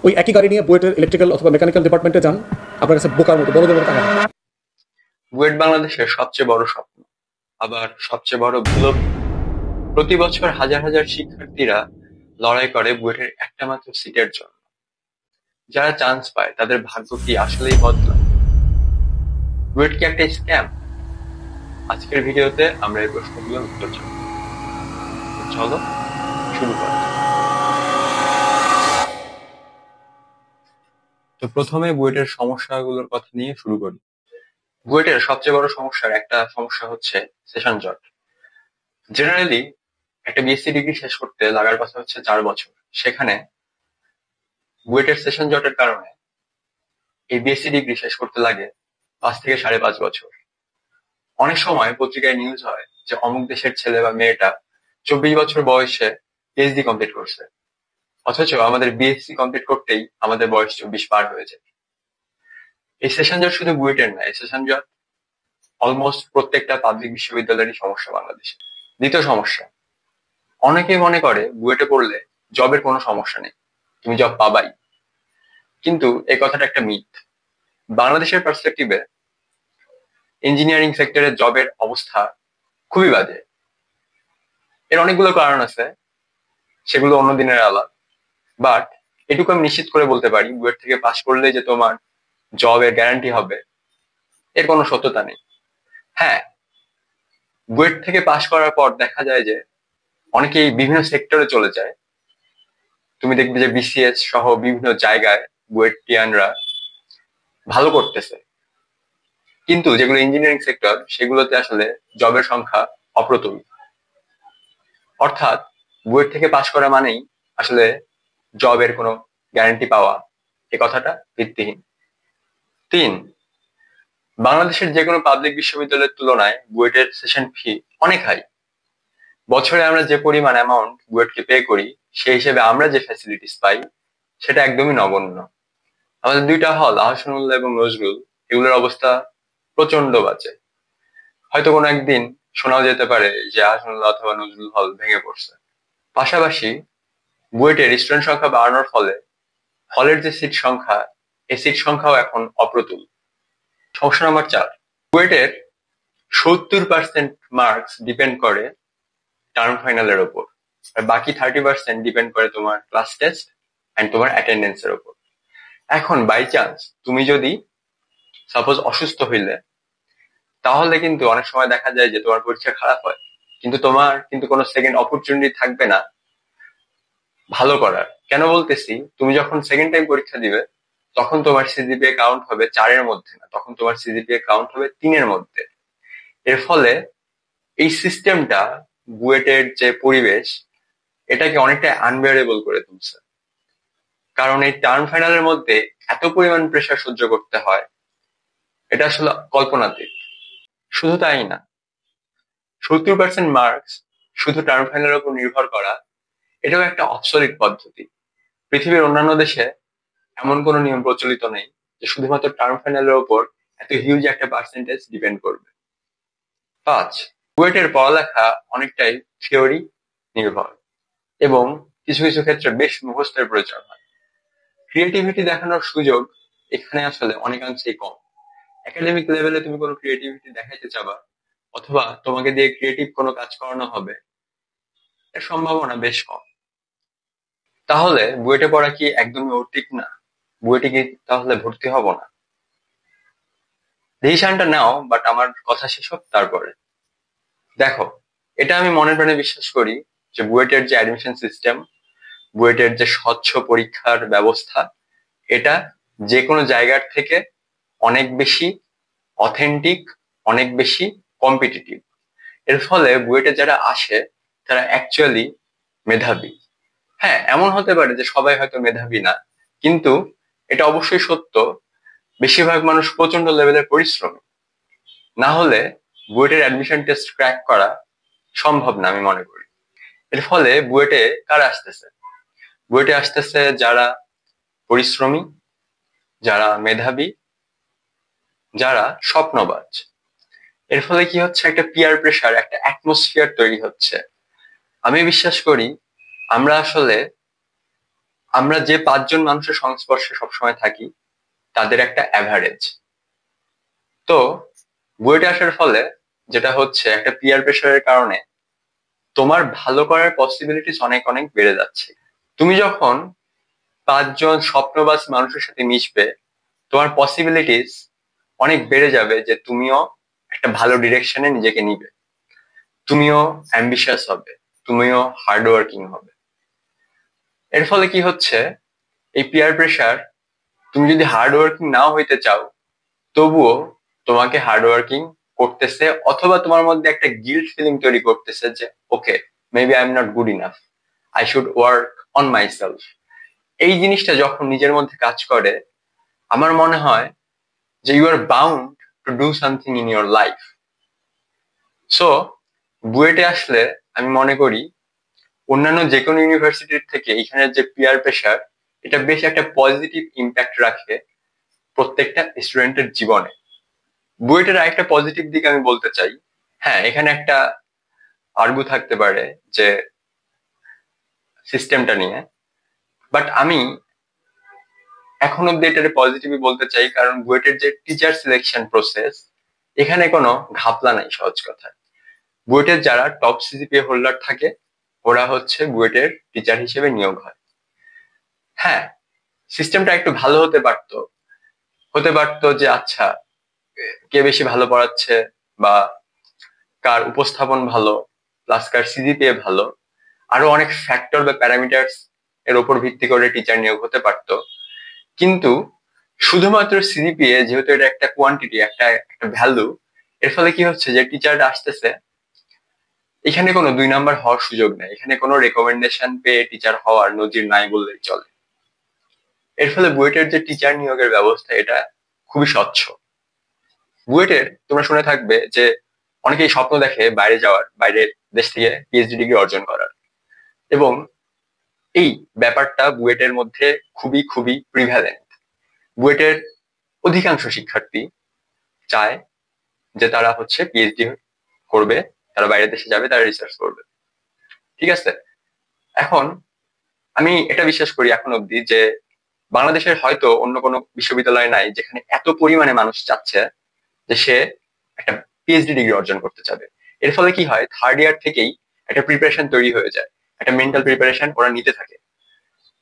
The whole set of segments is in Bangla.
ওই একই গাড়ি নিয়ে বুয়েটের ইলেকট্রিক্যাল অথবা মেকানিক্যাল ডিপার্টমেন্টে যান, আপনার কাছে বোকার মতো বড়দের মতো টাকা। বুয়েট বাংলাদেশের সবচেয়ে বড় স্বপ্ন, আবার সবচেয়ে বড় ভুল। প্রতি বছর হাজার হাজার শিক্ষার্থীরা লড়াই করে বুয়েটের একটা মাত্র সিটের জন্য। যারা চান্স পায় তাদের ভাগ্য কি আসলেই বদলায়? বুয়েট কি একটা স্ক্যাম? আজকের ভিডিওতে আমরা এই প্রশ্নগুলোর উত্তর জানব। চলো শুরু করা যাক। তো প্রথমে বুয়েটের সমস্যাগুলোর কথা নিয়ে শুরু করি। বুয়েটের সবচেয়ে বড় সমস্যার একটা সমস্যা হচ্ছে সেশন জট। জেনারেলি একটা বিএসসি ডিগ্রি শেষ করতে লাগার কথা হচ্ছে 4 বছর, সেখানে বুয়েটের সেশন জটের কারণে এই বিএসসি ডিগ্রি শেষ করতে লাগে 5 থেকে 5.5 বছর। অনেক সময় পত্রিকায় নিউজ হয় যে অমুক দেশের ছেলে বা মেয়েটা 24 বছর বয়সে পিএইচডি কমপ্লিট করছে, অথচ আমাদের বিএসসি কমপ্লিট করতেই আমাদের বয়স 24 পার হয়ে যায়। এই সেশন জট শুধু বুয়েটের না, এই সেশন জট অলমোস্ট প্রত্যেকটা পাবলিক বিশ্ববিদ্যালয়েরই সমস্যা বাংলাদেশে। দ্বিতীয় সমস্যা, অনেকেই মনে করে বুয়েটে পড়লে জবের কোনো সমস্যা নেই, তুমি জব পাবাই। কিন্তু এই কথাটা একটা মিথ। বাংলাদেশের পার্সপেক্টিভে ইঞ্জিনিয়ারিং সেক্টরের জবের অবস্থা খুবই বাজে। এর অনেকগুলো কারণ আছে, সেগুলো অন্য দিনের আলাপ। বাট এটুকু আমি নিশ্চিত করে বলতে পারি, বুয়েট থেকে পাশ করলে যে তোমার জবের গ্যারান্টি হবে এর কোনো সত্যতা নেই। হ্যাঁ, বুয়েট থেকে পাশ করার পর দেখা যায় যে অনেকেই বিভিন্ন সেক্টরে চলে যায়। তুমি দেখবে যে বিসিএস সহ বিভিন্ন জায়গায় বুয়েটিয়ানরা ভালো করতেছে, কিন্তু যেগুলো ইঞ্জিনিয়ারিং সেক্টর সেগুলোতে আসলে জবের সংখ্যা অপ্রতুল। অর্থাৎ বুয়েট থেকে পাশ করা মানেই আসলে জবের কোনো গ্যারান্টি পাওয়া, এই কথাটা ভিত্তিহীন। 3, বাংলাদেশের যে কোনো পাবলিক বিশ্ববিদ্যালয়ের তুলনায় বুয়েটের সেশন ফি অনেক হাই। বছরে আমরা যে পরিমাণ অ্যামাউন্ট বুয়েটকে পে করি, সেই হিসেবে আমরা যে ফ্যাসিলিটিস পাই সেটা একদমই নগণ্য। আমাদের 2টা হল, আহসানুল্লাহ এবং নজরুল, এগুলোর অবস্থা প্রচন্ড বাজে। হয়তো কোনো একদিন শোনাও যেতে পারে যে আহসানুল্লাহ অথবা নজরুল হল ভেঙে পড়ছে। পাশাপাশি বুয়েটের স্টুডেন্ট সংখ্যা বাড়ানোর ফলে হলের যে সিট সংখ্যা, এই সিট সংখ্যাও এখন অপ্রতুল। সমস্যা নাম্বার 4, বুয়েটের 70% মার্কস ডিপেন্ড করে টার্ম ফাইনালের উপর, আর বাকি 30% ডিপেন্ড করে তোমার ক্লাস টেস্ট এন্ড তোমার অ্যাটেন্ডেন্সের উপর। এখন বাই চান্স তুমি যদি সাপোজ অসুস্থ হইলে, তাহলে কিন্তু অনেক সময় দেখা যায় যে তোমার পরীক্ষা খারাপ হয়, কিন্তু তোমার কিন্তু কোনো সেকেন্ড অপরচুনিটি থাকবে না ভালো করার। কেন বলতেছি, তুমি যখন সেকেন্ড টাইম পরীক্ষা দিবে তখন তোমার সিজিপিএ কাউন্ট হবে 4-এর মধ্যে না, তখন তোমার সিজিপিএ কাউন্ট হবে 3-এর মধ্যে। এর ফলে এই সিস্টেমটা, বুয়েটের যে পরিবেশ, এটাকে অনেকটা আনবেয়ারেবল করে তুলছে। কারণ এই টার্ম ফাইনালের মধ্যে এত পরিমাণ প্রেশার সহ্য করতে হয়, এটা আসলে কল্পনাতীত। শুধু তাই না, 70% মার্কস শুধু টার্ম ফাইনালের উপর নির্ভর করা, এটাও একটা অবসলিট পদ্ধতি। পৃথিবীর অন্যান্য দেশে এমন কোনো নিয়ম প্রচলিত নেই যে শুধুমাত্র টার্ম ফাইনালের উপর এত হিউজ একটা পার্সেন্টেজ ডিপেন্ড করবে। 5, বুয়েটের পড়ালেখা অনেকটাই থিওরি নির্ভর এবং কিছু কিছু ক্ষেত্রে বেশ মুখস্থের প্রয়োজন হয়। ক্রিয়েটিভিটি দেখানোর সুযোগ এখানে আসলে অনেকাংশেই কম। একাডেমিক লেভেলে তুমি কোনো ক্রিয়েটিভিটি দেখাইতে চাবা অথবা তোমাকে দিয়ে ক্রিয়েটিভ কোনো কাজ করানো হবে, এর সম্ভাবনা বেশ কম। তাহলে বুয়েটে পড়া কি একদমই অর্থিক না? বুয়েটে কি তাহলে ভর্তি হব না? ডিসিশনটা নাও, বাট আমার কথা শেষ হোক তারপরে। দেখো, এটা আমি মনে প্রাণে বিশ্বাস করি যে বুয়েটের যে অ্যাডমিশন সিস্টেম, বুয়েটের যে স্বচ্ছ পরীক্ষার ব্যবস্থা, এটা যে কোনো জায়গার থেকে অনেক বেশি অথেন্টিক, অনেক বেশি কম্পিটিটিভ। এর ফলে বুয়েটে যারা আসে তারা অ্যাকচুয়ালি মেধাবী। হ্যাঁ, এমন হতে পারে যে সবাই হয়তো মেধাবী না, কিন্তু এটা অবশ্যই সত্য বেশিরভাগ মানুষ প্রচন্ড লেভেলের পরিশ্রমী। না হলে বুয়েটের অ্যাডমিশন টেস্ট ক্র্যাক করা সম্ভব না আমি মনে করি। এর ফলে বুয়েটে কারা আসতেছে? বুয়েটে আসতেছে যারা পরিশ্রমী, যারা মেধাবী, যারা স্বপ্নবাজ। এর ফলে কি হচ্ছে, একটা পিয়ার প্রেসার, একটা অ্যাটমসফিয়ার তৈরি হচ্ছে। আমি বিশ্বাস করি আমরা আসলে আমরা যে 5 জন মানুষের সংস্পর্শে সবসময় থাকি তাদের একটা অ্যাভারেজ। তো বুয়েটে আসার ফলে যেটা হচ্ছে, একটা পিয়ার প্রেশারের কারণে তোমার ভালো করার পসিবিলিটিস অনেক অনেক বেড়ে যাচ্ছে। তুমি যখন 5 জন স্বপ্নবাজ মানুষের সাথে মিশবে, তোমার পসিবিলিটিস অনেক বেড়ে যাবে যে তুমিও একটা ভালো ডিরেকশনে নিজেকে নিবে, তুমিও অ্যাম্বিশাস হবে, তুমিও হার্ড ওয়ার্কিং হবে। এর ফলে কি হচ্ছে, এই পিয়ার প্রেশার, তুমি যদি হার্ড ওয়ার্কিং নাও হইতে চাও তবুও তোমাকে হার্ড ওয়ার্কিং করতেছে, অথবা তোমার মধ্যে একটা গিল্ট ফিলিং তৈরি করতেছে যে okay, maybe I am not good enough, I should work on my self. এই জিনিসটা যখন নিজের মধ্যে কাজ করে, আমার মনে হয় যে you are bound to do something in your life. So বুয়েটে আসলে আমি মনে করি অন্যান্য যে কোনো ইউনিভার্সিটির থেকে এখানে যে পিয়ার প্রেশার, এটা বেশ একটা পজিটিভ ইম্প্যাক্ট রাখে প্রত্যেকটা স্টুডেন্টের জীবনে। বুয়েটের আরেকটা পজিটিভ দিক আমি বলতে চাই, হ্যাঁ এখানে একটা আর্গু থাকতে পারে যে সিস্টেমটা নিয়ে, বাট আমি এখন অব্দি এটার পজিটিভই বলতে চাই, কারণ বুয়েটের যে টিচার সিলেকশন প্রসেস, এখানে কোনো ঘাপলা নাই। সহজ কথা, বুয়েটের যারা টপ সিজিপিএ হোল্ডার থাকে ওরা হচ্ছে বুয়েটের টিচার হিসেবে নিয়োগ হয়। হ্যাঁ, সিস্টেমটা একটু ভালো হতে পারতো যে আচ্ছা, কে বেশি ভালো পড়াচ্ছে বা কার উপস্থাপন ভালো, প্লাস কার সিজিপিএ ভালো, আরো অনেক ফ্যাক্টর বা প্যারামিটার্স এর উপর ভিত্তি করে টিচার নিয়োগ হতে পারতো। কিন্তু শুধুমাত্র সিজিপিএ, যেহেতু এটা একটা কোয়ান্টিটি, একটা একটা ভ্যালু, এর ফলে কি হচ্ছে যে টিচারটা আসতেছে, এখানে কোনো 2 নাম্বার হওয়ার সুযোগ নেই, এখানে কোনো রেকমেন্ডেশন পেয়ে টিচার হওয়ার নজির নাই বললেই চলে। এর ফলে বুয়েটের যে টিচার নিয়োগের ব্যবস্থা, এটা খুবই স্বচ্ছ। বুয়েটের তোমরা শুনে থাকবে যে অনেকেই স্বপ্ন দেখে বাইরে যাওয়ার, বাইরের দেশ থেকে পিএইচডি ডিগ্রি অর্জন করার, এবং এই ব্যাপারটা বুয়েটের মধ্যে খুবই খুবই প্রিভ্যালেন্ট। বুয়েটের অধিকাংশ শিক্ষার্থী চায় যে তারা হচ্ছে পিএইচডি করবে, তারা বাইরের দেশে যাবে, তারা রিসার্চ করবে। ঠিক আছে, এখন আমি এটা বিশ্বাস করি এখন অব্দি যে বাংলাদেশের হয়তো অন্য কোনো বিশ্ববিদ্যালয় নাই যেখানে এত পরিমাণে মানুষ চাচ্ছে যে সে একটা পিএইচডি ডিগ্রি অর্জন করতে চাবে। এর ফলে কি হয়, থার্ড ইয়ার থেকেই একটা প্রিপারেশন তৈরি হয়ে যায়, একটা মেন্টাল প্রিপারেশন ওরা নিতে থাকে।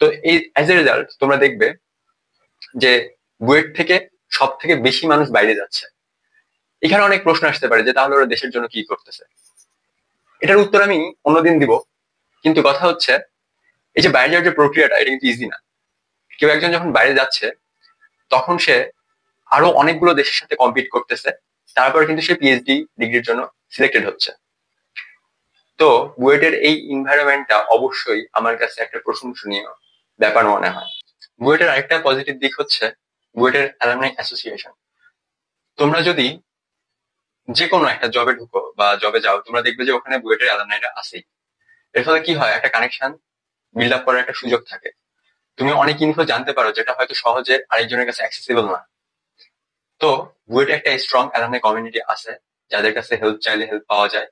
তো এই অ্যাজ এ রেজাল্ট তোমরা দেখবে যে বুয়েট থেকে সব থেকে বেশি মানুষ বাইরে যাচ্ছে। এখানে অনেক প্রশ্ন আসতে পারে যে তাহলে ওরা দেশের জন্য কি করতেছে। এটার উত্তর আমি অন্যদিন দিব, কিন্তু কথা হচ্ছে এই যে বাইরে যাওয়ার যে প্রক্রিয়াটা, এটা কিন্তু ইজি না। কেউ একজন যখন বাইরে যাচ্ছে তখন সে আরো অনেকগুলো দেশের সাথে কম্পিট করতেছে, তারপর কিন্তু সে পিএইচডি ডিগ্রির জন্য সিলেক্টেড হচ্ছে। তো বুয়েটের এই এনভায়রনমেন্টটা অবশ্যই আমার কাছে একটা প্রশংসনীয় ব্যাপার মনে হয়। বুয়েটের আরেকটা পজিটিভ দিক হচ্ছে বুয়েটের অ্যালামনাই অ্যাসোসিয়েশন। তোমরা যদি যে কোনো একটা জবে ঢুকো বা জবে যাও, তোমরা দেখবে যে ওখানে বুয়েটের অ্যালামনাইরা আছেই। এর ফলে কি হয়, একটা কানেকশন বিল্ড আপ করার একটা সুযোগ থাকে। তুমি অনেক ইনফো জানতে পারো যেটা হয়তো সহজে আরেকজনের কাছে অ্যাক্সেসিবল না। তো বুয়েটে একটা স্ট্রং অ্যালামনাই কমিউনিটি আছে, যাদের কাছে হেল্প চাইলে হেল্প পাওয়া যায়,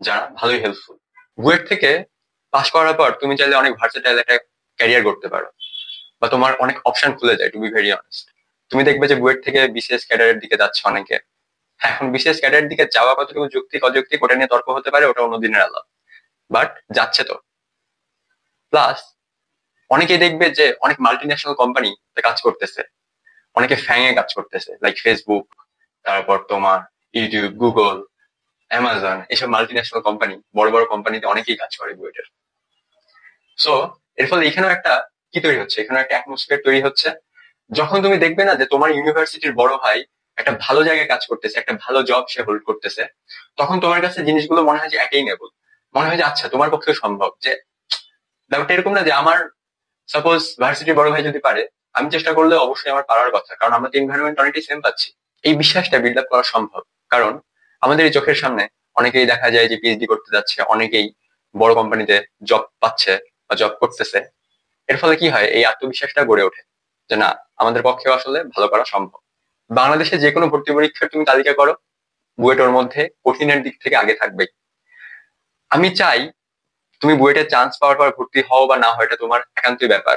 যারা ভালোই হেল্পফুল। বুয়েট থেকে পাস করার পর তুমি চাইলে অনেক ভার্সেটাইল একটা ক্যারিয়ার করতে পারো, বা তোমার অনেক অপশন খুলে যায়। টু বি ভেরি অনেস্ট, তুমি দেখবে যে বুয়েট থেকে বিসিএস ক্যাডারের দিকে যাচ্ছে অনেকে। হ্যাঁ, এখন বিসিএস ক্যাডারের দিকে যাওয়া কতটুকু যৌক্তিক অযৌক্তিক ওটা নিয়ে তর্ক হতে পারে, ওটা অন্যদিনের আলাপ, বাট যাচ্ছে তো। প্লাস অনেকেই দেখবে যে অনেক মাল্টি ন্যাশনাল কোম্পানি কাজ করতেছে, অনেকে ফ্যাঙে কাজ করতেছে, লাইক ফেসবুক, তারপর তোমার ইউটিউব, গুগল, অ্যামাজন, এসব মাল্টি ন্যাশনাল কোম্পানি, বড় বড় কোম্পানিতে অনেকেই কাজ করে বুয়েটের। সো এর ফলে এখানেও একটা কি তৈরি হচ্ছে, এখানে একটা অ্যাটমসফিয়ার তৈরি হচ্ছে। যখন তুমি দেখবে না যে তোমার ইউনিভার্সিটির বড় ভাই একটা ভালো জায়গায় কাজ করতেছে, একটা ভালো জব সে হোল্ড করতেছে, তখন তোমার কাছে জিনিসগুলো মনে হয় যে অ্যাটেইনেবল, মনে হয় যে আচ্ছা তোমার পক্ষে সম্ভব। যে ব্যাপারটা এরকম না যে আমার সাপোজ ভার্সিটির বড় ভাই যদি পারে, আমি চেষ্টা করলে অবশ্যই আমার পারার কথা, কারণ আমরা তো এনভায়রনমেন্ট অনেকটাই সেম পাচ্ছি। এই বিশ্বাসটা বিল্ড আপ করা সম্ভব, কারণ আমাদের এই চোখের সামনে অনেকেই দেখা যায় যে পিএইচডি করতে যাচ্ছে, অনেকেই বড় কোম্পানিতে জব পাচ্ছে বা জব করতেছে। এর ফলে কি হয়, এই আত্মবিশ্বাসটা গড়ে ওঠে যে না, আমাদের পক্ষে আসলে ভালো করা সম্ভব। বাংলাদেশে যে কোনো ভর্তি পরীক্ষার তুমি তালিকা করো, বুয়েট ওর মধ্যে কঠিনের দিক থেকে আগে থাকবেই। আমি চাই তুমি বুয়েটের চান্স পাওয়ার পর ভর্তি হও বা না হয়, এটা তোমার একান্তই ব্যাপার,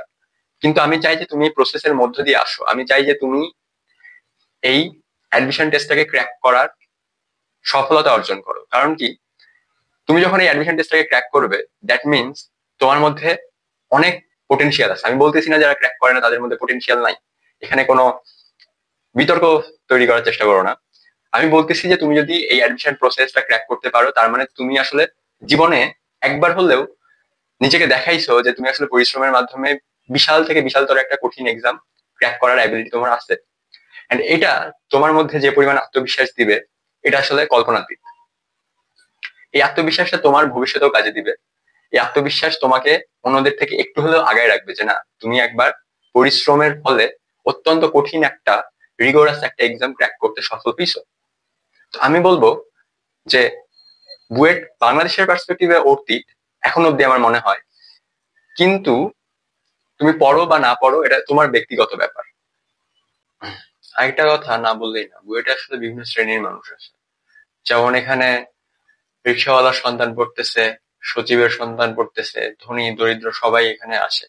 কিন্তু আমি চাই যে তুমি এই প্রসেসের মধ্য দিয়ে আসো। আমি চাই যে তুমি এই অ্যাডমিশন টেস্টটাকে ক্র্যাক করার সফলতা অর্জন করো। কারণ কি, তুমি যখন এই অ্যাডমিশন টেস্টটাকে ক্র্যাক করবে, দ্যাট মিনস তোমার মধ্যে অনেক পোটেনশিয়াল আছে। আমি বলতেছি না যারা ক্র্যাক করে না তাদের মধ্যে পোটেনশিয়াল নাই, এখানে কোনো বিতর্ক তৈরি করার চেষ্টা করো না। আমি বলতেছি যে তুমি যদি এই অ্যাডমিশন প্রসেসটা ক্র্যাক করতে পারো, তার মানে তুমি আসলে জীবনে একবার হলেও নিজেকে দেখাইছো যে তুমি আসলে পরিশ্রমের মাধ্যমে বিশাল থেকে বিশালতর একটা কঠিন এক্সাম ক্র্যাক করার অ্যাবিলিটি তোমার আছে। এন্ড এটা তোমার মধ্যে যে পরিমাণ আত্মবিশ্বাস দিবে, এটা আসলে কল্পনাতীত। এই আত্মবিশ্বাসটা তোমার ভবিষ্যতেও কাজে দিবে। এই আত্মবিশ্বাস তোমাকে অন্যদের থেকে একটু হলেও আগায় রাখবে যে না, তুমি একবার পরিশ্রমের ফলে অত্যন্ত কঠিন একটা রিগোরাস একটা এক্সাম ক্র্যাক করতে সফল হইছো। তো আমি বলবো যে বুয়েট বাংলাদেশের পার্সপেক্টিভে অতীত এখন অব্দি আমার মনে হয়, কিন্তু তুমি পড়ো বা না পড়ো এটা তোমার ব্যক্তিগত ব্যাপার। আরেকটা কথা না বললেই না, বুয়েটে আসলে বিভিন্ন শ্রেণীর মানুষ আছে। যেমন এখানে রিক্সাওয়ালার সন্তান পড়তেছে, সচিবের সন্তান পড়তেছে, ধনী দরিদ্র সবাই এখানে আসে।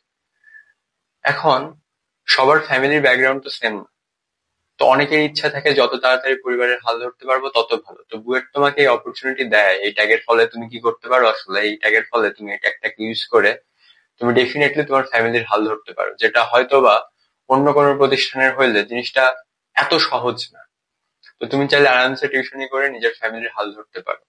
এখন সবার ফ্যামিলির ব্যাকগ্রাউন্ড তো সেম না। তো অনেকের ইচ্ছা থাকে যত তাড়াতাড়ি পরিবারের হাল ধরতে পারবো তত ভালো। তো বুয়েট তোমাকে এই অপরচুনিটি দেয়। এই ট্যাগের ফলে তুমি কি করতে পারো, আসলে এই ট্যাগের ফলে তুমি এই ট্যাগটাকে ইউজ করে তুমি ডেফিনেটলি তোমার ফ্যামিলির হাল ধরতে পারো, যেটা হয়তো বা অন্য কোনো প্রতিষ্ঠানের হইলে জিনিসটা এত সহজ না। তো তুমি চাইলে আরামসে টিউশনি করে নিজের ফ্যামিলির হাল ধরতে পারো।